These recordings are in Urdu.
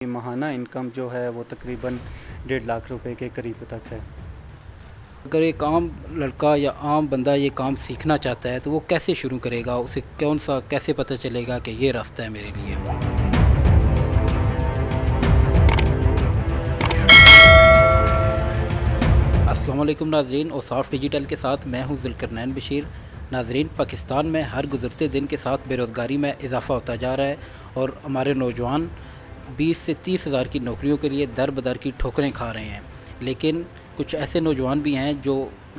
ماہانہ انکم جو ہے وہ تقریباً 1.5 لاکھ روپے کے قریب تک ہے۔ اگر ایک عام لڑکا یا عام بندہ یہ کام سیکھنا چاہتا ہے تو وہ کیسے شروع کرے گا؟ اسے کیسے پتہ چلے گا کہ یہ راستہ ہے میرے لیے؟ السلام علیکم ناظرین، اور صاف ڈیجیٹل کے ساتھ میں ہوں ذوالقرنین بشیر۔ ناظرین، پاکستان میں ہر گزرتے دن کے ساتھ بے روزگاری میں اضافہ ہوتا جا رہا ہے اور ہمارے نوجوان 20 سے 30 ہزار کی نوکریوں کے لیے در بدر کی ٹھوکریں کھا رہے ہیں، لیکن کچھ ایسے نوجوان بھی ہیں جو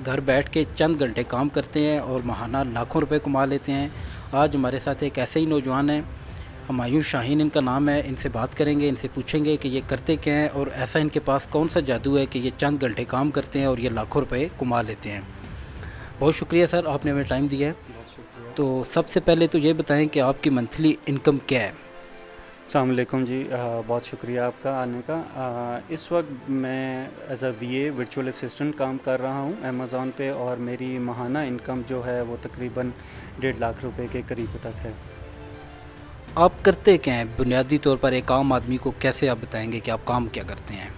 گھر بیٹھ کے چند گھنٹے کام کرتے ہیں اور ماہانہ لاکھوں روپے کما لیتے ہیں۔ آج ہمارے ساتھ ایک ایسے ہی نوجوان ہیں، ہمایوں شاہین ان کا نام ہے۔ ان سے بات کریں گے، ان سے پوچھیں گے کہ یہ کرتے کیا ہیں اور ایسا ان کے پاس کون سا جادو ہے کہ یہ چند گھنٹے کام کرتے ہیں اور یہ لاکھوں روپے کما لیتے ہیں۔ بہت شکریہ سر، آپ نے ہمیں ٹائم دیا ہے۔ بہت شکریہ۔ تو سب سے پہلے تو یہ بتائیں کہ آپ کی منتھلی انکم کیا ہے؟ السلام علیکم جی، بہت شکریہ آپ کا آنے کا۔ اس وقت میں as A V A virtual assistant کام کر رہا ہوں امیزون پہ، اور میری ماہانہ انکم جو ہے وہ تقریباً 1.5 لاکھ روپے کے قریب تک ہے۔ آپ کرتے کیا ہیں بنیادی طور پر؟ ایک عام آدمی کو کیسے آپ بتائیں گے کہ آپ کام کیا کرتے ہیں؟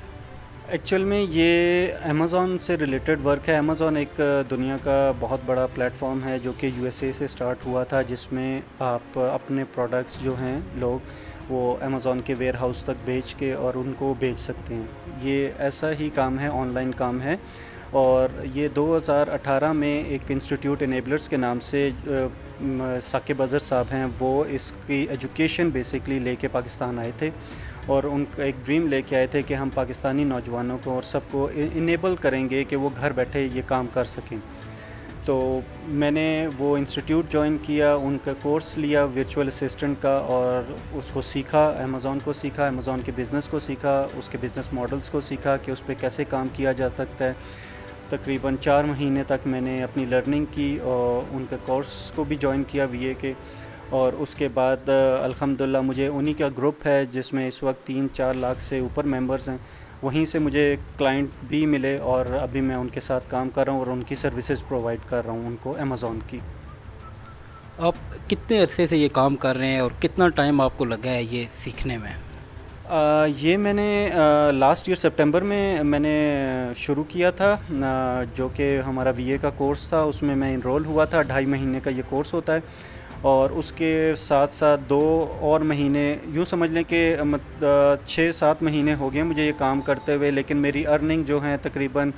ایکچوئل میں یہ امیزون سے ریلیٹڈ ورک ہے۔ امیزون ایک دنیا کا بہت بڑا پلیٹ فارم ہے جو کہ یو ایس اے سے سٹارٹ ہوا تھا، جس میں آپ اپنے پروڈکٹس جو ہیں لوگ وہ امیزون کے ویئر ہاؤس تک بیچ کے اور ان کو بیچ سکتے ہیں۔ یہ ایسا ہی کام ہے، آن لائن کام ہے، اور یہ 2018 میں ایک انسٹیٹیوٹ انیبلرز کے نام سے ثاقب اظہر صاحب ہیں، وہ اس کی ایجوکیشن بیسکلی لے کے پاکستان آئے تھے، اور ان کا ایک ڈریم لے کے آئے تھے کہ ہم پاکستانی نوجوانوں کو اور سب کو انیبل کریں گے کہ وہ گھر بیٹھے یہ کام کر سکیں۔ تو میں نے وہ انسٹیٹیوٹ جوائن کیا، ان کا کورس لیا ورچوئل اسسٹنٹ کا، اور اس کو سیکھا، امیزون کو سیکھا، امیزون کے بزنس کو سیکھا، اس کے بزنس ماڈلز کو سیکھا کہ اس پہ کیسے کام کیا جا سکتا ہے۔ تقریباً 4 مہینے تک میں نے اپنی لرننگ کی، اور ان کے کورس کو بھی جوائن کیا وی اے کے، اور اس کے بعد الحمدللہ مجھے انہی کا گروپ ہے جس میں اس وقت 3-4 لاکھ سے اوپر ممبرز ہیں، وہیں سے مجھے کلائنٹ بھی ملے، اور ابھی میں ان کے ساتھ کام کر رہا ہوں اور ان کی سروسز پرووائڈ کر رہا ہوں ان کو امیزون کی۔ آپ کتنے عرصے سے یہ کام کر رہے ہیں اور کتنا ٹائم آپ کو لگا ہے یہ سیکھنے میں؟ یہ میں نے لاسٹ ایئر سپٹمبر میں نے شروع کیا تھا، جو کہ ہمارا وی اے کا کورس تھا، اس میں انرول ہوا تھا۔ 2.5 مہینے کا یہ کورس ہوتا ہے، اور اس کے ساتھ ساتھ 2 اور مہینے، یوں سمجھ لیں کہ 6-7 مہینے ہو گئے مجھے یہ کام کرتے ہوئے، لیکن میری ارننگ جو ہیں تقریباً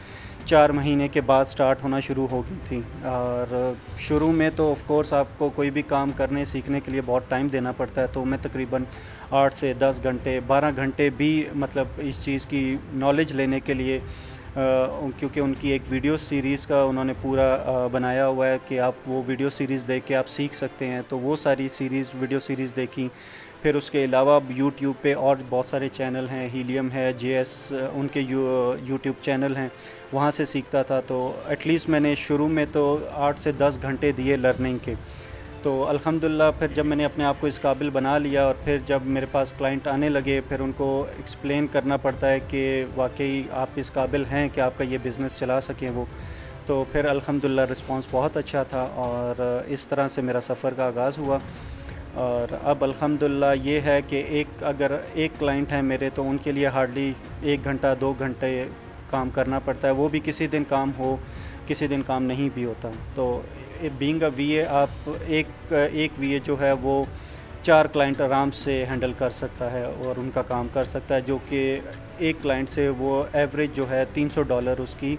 4 مہینے کے بعد سٹارٹ ہونا شروع ہو گئی تھی۔ اور شروع میں تو آف کورس آپ کو کوئی بھی کام کرنے سیکھنے کے لیے بہت ٹائم دینا پڑتا ہے، تو میں تقریباً 8 سے 10 گھنٹے 12 گھنٹے بھی مطلب اس چیز کی نالج لینے کے لیے، کیونکہ ان کی ایک ویڈیو سیریز کا انہوں نے پورا بنایا ہوا ہے کہ آپ وہ ویڈیو سیریز دیکھ کے آپ سیکھ سکتے ہیں، تو وہ ساری ویڈیو سیریز دیکھی۔ پھر اس کے علاوہ یوٹیوب پہ اور بہت سارے چینل ہیں، ہیلیم ہے، جے ایس، ان کے یوٹیوب چینل ہیں، وہاں سے سیکھتا تھا۔ تو ایٹ لیسٹ میں نے شروع میں تو 8 سے 10 گھنٹے دیے لرننگ کے، تو الحمدللہ پھر جب میں نے اپنے آپ کو اس قابل بنا لیا، اور پھر جب میرے پاس کلائنٹ آنے لگے، پھر ان کو ایکسپلین کرنا پڑتا ہے کہ واقعی آپ اس قابل ہیں کہ آپ کا یہ بزنس چلا سکیں وہ، تو پھر الحمدللہ رسپانس بہت اچھا تھا، اور اس طرح سے میرا سفر کا آغاز ہوا۔ اور اب الحمدللہ یہ ہے کہ اگر ایک کلائنٹ ہے میرے، تو ان کے لیے ہارڈلی 1 گھنٹہ 2 گھنٹے کام کرنا پڑتا ہے، وہ بھی کسی دن کام ہو، کسی دن کام نہیں بھی ہوتا۔ تو بینگ اے وی اے، آپ ایک وی اے جو ہے وہ 4 کلائنٹ آرام سے ہینڈل کر سکتا ہے اور ان کا کام کر سکتا ہے، جو کہ ایک کلائنٹ سے وہ ایوریج جو ہے $300 اس کی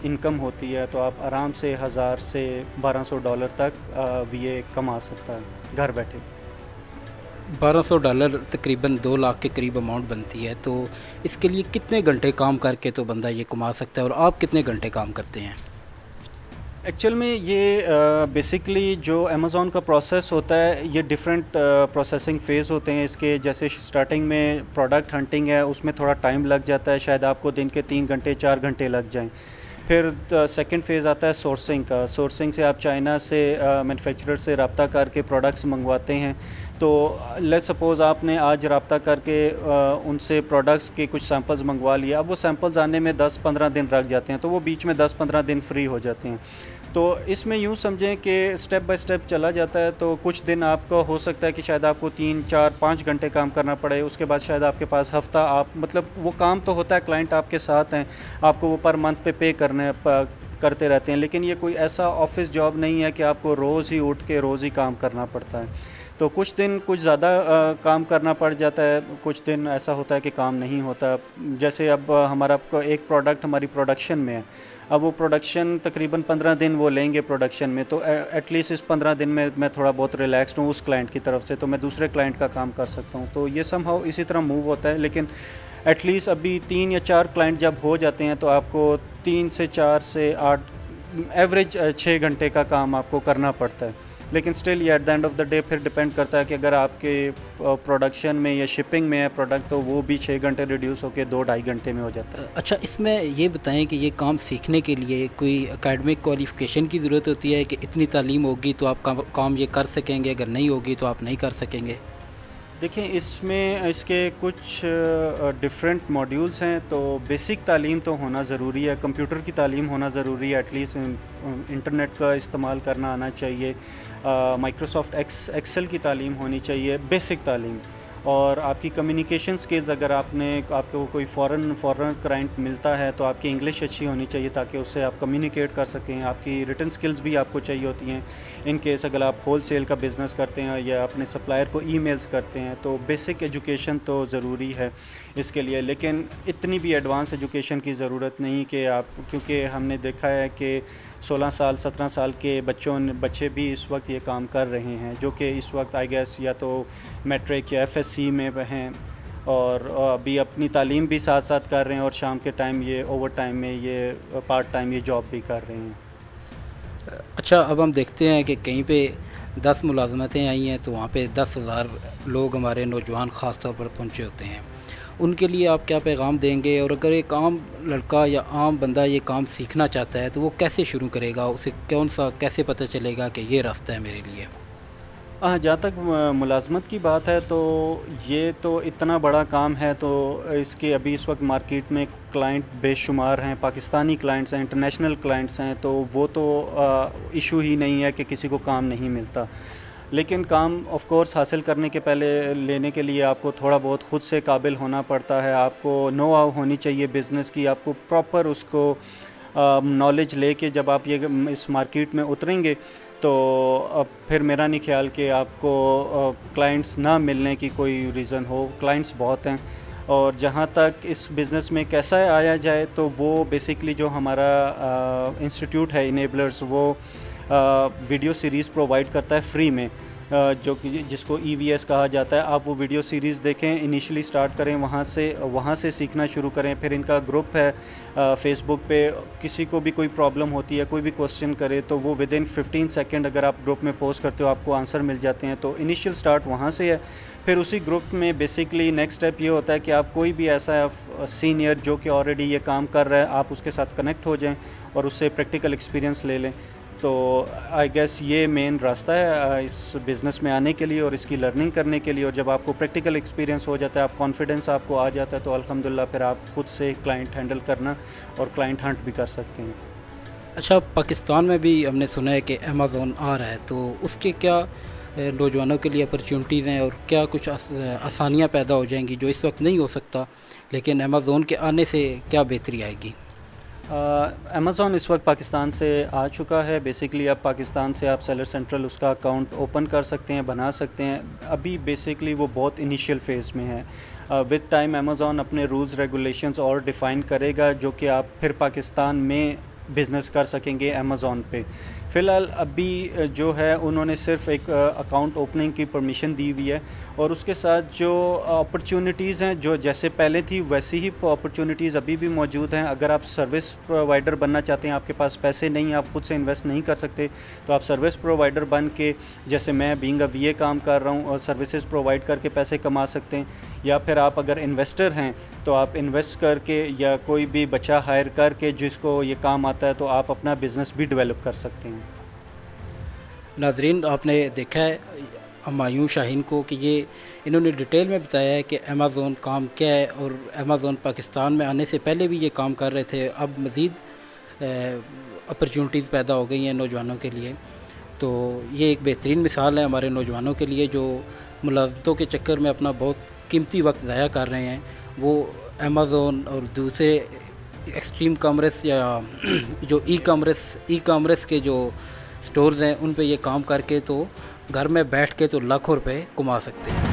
انکم ہوتی ہے، تو آپ آرام سے 1000 سے $1200 تک وی اے کما سکتا ہے گھر بیٹھے۔ $1200 تقریباً 2 لاکھ کے قریب اماؤنٹ بنتی ہے، تو اس کے لیے کتنے گھنٹے کام کر کے تو بندہ یہ کما سکتا ہے، اور آپ کتنے گھنٹے کام کرتے ہیں؟ ایکچوئل میں یہ بیسکلی جو امیزون کا پروسیس ہوتا ہے، یہ ڈیفرنٹ پروسیسنگ فیز ہوتے ہیں اس کے، جیسے سٹارٹنگ میں پروڈکٹ ہنٹنگ ہے، اس میں تھوڑا ٹائم لگ جاتا ہے، شاید آپ کو دن کے 3 گھنٹے 4 گھنٹے لگ جائیں۔ پھر سیکنڈ فیز آتا ہے سورسنگ کا، سورسنگ سے آپ چائنا سے مینوفیکچرر سے رابطہ کر کے پروڈکٹس منگواتے ہیں، تو لیٹ سپوز آپ نے آج رابطہ کر کے ان سے پروڈکٹس کے کچھ سیمپلز منگوا لیا، اب وہ سیمپلز آنے میں 10-15 دن لگ جاتے ہیں، تو وہ بیچ میں 10-15 دن فری ہو جاتے ہیں۔ تو اس میں یوں سمجھیں کہ سٹیپ بائی سٹیپ چلا جاتا ہے. تو کچھ دن آپ کو ہو سکتا ہے کہ شاید آپ کو 3 4 5 گھنٹے کام کرنا پڑے, اس کے بعد شاید آپ کے پاس ہفتہ, آپ مطلب وہ کام تو ہوتا ہے, کلائنٹ آپ کے ساتھ ہیں, آپ کو وہ پر منتھ پے کرتے رہتے ہیں, لیکن یہ کوئی ایسا آفس جاب نہیں ہے کہ آپ کو روز ہی اٹھ کے روز ہی کام کرنا پڑتا ہے. تو کچھ دن کچھ زیادہ کام کرنا پڑ جاتا ہے, کچھ دن ایسا ہوتا ہے کہ کام نہیں ہوتا. جیسے اب ہمارا ایک پروڈکٹ ہماری پروڈکشن میں ہے, اب وہ پروڈکشن تقریباً 15 دن وہ لیں گے پروڈکشن میں, تو ایٹ لیسٹ اس 15 دن میں میں تھوڑا بہت ریلیکسڈ ہوں اس کلائنٹ کی طرف سے, تو میں دوسرے کلائنٹ کا کام کر سکتا ہوں. تو یہ سم ہاؤ اسی طرح موو ہوتا ہے. لیکن ایٹ لیسٹ ابھی 3 یا 4 کلائنٹ جب ہو جاتے ہیں تو آپ کو 3 سے 4 سے 8 ایوریج 6 گھنٹے کا کام آپ کو کرنا پڑتا ہے. لیکن اسٹل یہ at the end of the day پھر ڈپینڈ کرتا ہے کہ اگر آپ کے پروڈکشن میں یا شپنگ میں ہے پروڈکٹ, تو وہ بھی 6 گھنٹے ریڈیوس ہو کے 2 ڈھائی گھنٹے میں ہو جاتا ہے. اچھا، اس میں یہ بتائیں کہ یہ کام سیکھنے کے لیے کوئی اکیڈمک کوالیفیکیشن کی ضرورت ہوتی ہے کہ اتنی تعلیم ہوگی تو آپ کام یہ کر سکیں گے, اگر نہیں ہوگی تو آپ نہیں کر سکیں گے؟ دیکھیں اس میں اس کے کچھ ڈفرینٹ ماڈیولز ہیں. تو بیسک تعلیم تو ہونا ضروری ہے, کمپیوٹر کی تعلیم ہونا ضروری ہے, ایٹ لیسٹ انٹرنیٹ کا استعمال کرنا آنا چاہیے, مائکروسافٹ ایکسل کی تعلیم ہونی چاہیے, بیسک تعلیم. اور آپ کی کمیونیکیشن سکلز, اگر آپ کو کوئی فورن کلائنٹ ملتا ہے تو آپ کی انگلش اچھی ہونی چاہیے تاکہ اس سے آپ کمیونیکیٹ کر سکیں. آپ کی ریٹن سکلز بھی آپ کو چاہیے ہوتی ہیں ان کیس اگر آپ ہول سیل کا بزنس کرتے ہیں یا اپنے سپلائر کو ای میلز کرتے ہیں, تو بیسک ایجوکیشن تو ضروری ہے اس کے لیے. لیکن اتنی بھی ایڈوانس ایجوکیشن کی ضرورت نہیں کہ آپ, کیونکہ ہم نے دیکھا ہے کہ 16 سال 17 سال کے بچے بھی اس وقت یہ کام کر رہے ہیں, جو کہ اس وقت آئی گیس یا تو میٹرک یا FSC میں ہیں, اور ابھی اپنی تعلیم بھی ساتھ ساتھ کر رہے ہیں, اور شام کے ٹائم یہ اوور ٹائم میں یہ پارٹ ٹائم یہ جاب بھی کر رہے ہیں. اچھا، اب ہم دیکھتے ہیں کہ کہیں پہ 10 ملازمتیں آئی ہیں تو وہاں پہ 10,000 لوگ ہمارے نوجوان خاص طور پر پہنچے ہوتے ہیں. ان کے لیے آپ کیا پیغام دیں گے؟ اور اگر ایک عام لڑکا یا عام بندہ یہ کام سیکھنا چاہتا ہے تو وہ کیسے شروع کرے گا؟ اسے کیسے پتہ چلے گا کہ یہ راستہ ہے میرے لیے؟ جہاں تک ملازمت کی بات ہے تو یہ تو اتنا بڑا کام ہے, تو اس کے ابھی اس وقت مارکیٹ میں کلائنٹ بے شمار ہیں, پاکستانی کلائنٹس ہیں, انٹرنیشنل کلائنٹس ہیں, تو وہ تو ایشو ہی نہیں ہے کہ کسی کو کام نہیں ملتا. لیکن کام آف کورس حاصل کرنے کے پہلے لینے کے لیے آپ کو تھوڑا بہت خود سے قابل ہونا پڑتا ہے, آپ کو نو ہاؤ ہونی چاہیے بزنس کی, آپ کو پراپر اس کو نالج لے کے جب آپ یہ اس مارکیٹ میں اتریں گے تو پھر میرا نہیں خیال کہ آپ کو کلائنٹس نہ ملنے کی کوئی ریزن ہو. کلائنٹس بہت ہیں, اور جہاں تک اس بزنس میں کیسا آیا جائے تو وہ بیسکلی جو ہمارا انسٹیٹیوٹ ہے انیبلرز, وہ ویڈیو سیریز پرووائڈ کرتا ہے فری میں, جو کہ جس کو EVS کہا جاتا ہے. آپ وہ ویڈیو سیریز دیکھیں, انیشلی سٹارٹ کریں وہاں سے سیکھنا شروع کریں. پھر ان کا گروپ ہے فیس بک پہ, کسی کو بھی کوئی پرابلم ہوتی ہے, کوئی بھی کوسچن کرے تو وہ ود ان 15 سیکنڈ اگر آپ گروپ میں پوسٹ کرتے ہو آپ کو آنسر مل جاتے ہیں. تو انیشیل سٹارٹ وہاں سے ہے. پھر اسی گروپ میں بیسکلی نیکسٹ اسٹیپ یہ ہوتا ہے کہ آپ کوئی بھی ایسا سینئر جو کہ آلریڈی یہ کام کر رہا ہے, آپ اس کے ساتھ کنیکٹ ہو جائیں اور اس سے پریکٹیکل ایکسپیرینس لے لیں. تو آئی گیس یہ مین راستہ ہے اس بزنس میں آنے کے لیے اور اس کی لرننگ کرنے کے لیے. اور جب آپ کو پریکٹیکل ایکسپیرینس ہو جاتا ہے, آپ کانفیڈنس آپ کو آ جاتا ہے, تو الحمدللہ پھر آپ خود سے کلائنٹ ہینڈل کرنا اور کلائنٹ ہنٹ بھی کر سکتے ہیں. اچھا، پاکستان میں بھی ہم نے سنا ہے کہ امیزون آ رہا ہے, تو اس کے کیا نوجوانوں کے لیے اپرچونٹیز ہیں اور کیا کچھ آسانیاں پیدا ہو جائیں گی جو اس وقت نہیں ہو سکتا, لیکن امیزون کے آنے سے کیا بہتری آئے گی؟ امیزون اس وقت پاکستان سے آ چکا ہے. بیسکلی اب پاکستان سے آپ سیلر سینٹرل اس کا اکاؤنٹ اوپن کر سکتے ہیں, بنا سکتے ہیں. ابھی بیسکلی وہ بہت انیشیل فیز میں ہے. وتھ ٹائم امیزون اپنے رولز ریگولیشنز اور ڈیفائن کرے گا, جو کہ آپ پھر پاکستان میں بزنس کر سکیں گے امیزون پہ. فی الحال ابھی جو ہے انہوں نے صرف ایک اکاؤنٹ اوپننگ کی پرمیشن دی ہوئی ہے, اور اس کے ساتھ جو اپرچونٹیز ہیں جو جیسے پہلے تھی ویسی ہی اپرچونٹیز ابھی بھی موجود ہیں. اگر آپ سروس پرووائڈر بننا چاہتے ہیں, آپ کے پاس پیسے نہیں, آپ خود سے انویسٹ نہیں کر سکتے, تو آپ سروس پرووائڈر بن کے, جیسے میں بینگ اے VA کام کر رہا ہوں, اور سروسز پرووائڈ کر کے پیسے کما سکتے ہیں. یا پھر آپ اگر انویسٹر ہیں تو آپ انویسٹ کر کے یا کوئی بھی بچہ ہائر کر کے جس کو یہ کام آتا ہے, تو آپ اپنا بزنس بھی ڈیولپ کر سکتے ہیں. ناظرین، آپ نے دیکھا ہے ہمایوں شاہین کو کہ یہ انہوں نے ڈیٹیل میں بتایا ہے کہ امیزون کام کیا ہے, اور امیزون پاکستان میں آنے سے پہلے بھی یہ کام کر رہے تھے. اب مزید اپرچونیٹیز پیدا ہو گئی ہیں نوجوانوں کے لیے. تو یہ ایک بہترین مثال ہے ہمارے نوجوانوں کے لیے جو ملازمتوں کے چکر میں اپنا بہت قیمتی وقت ضائع کر رہے ہیں. وہ امیزون اور دوسرے ایکسٹریم کامرس یا جو ای کامرس کے جو سٹورز ہیں ان پہ یہ کام کر کے تو گھر میں بیٹھ کے تو لاکھوں روپے کما سکتے ہیں.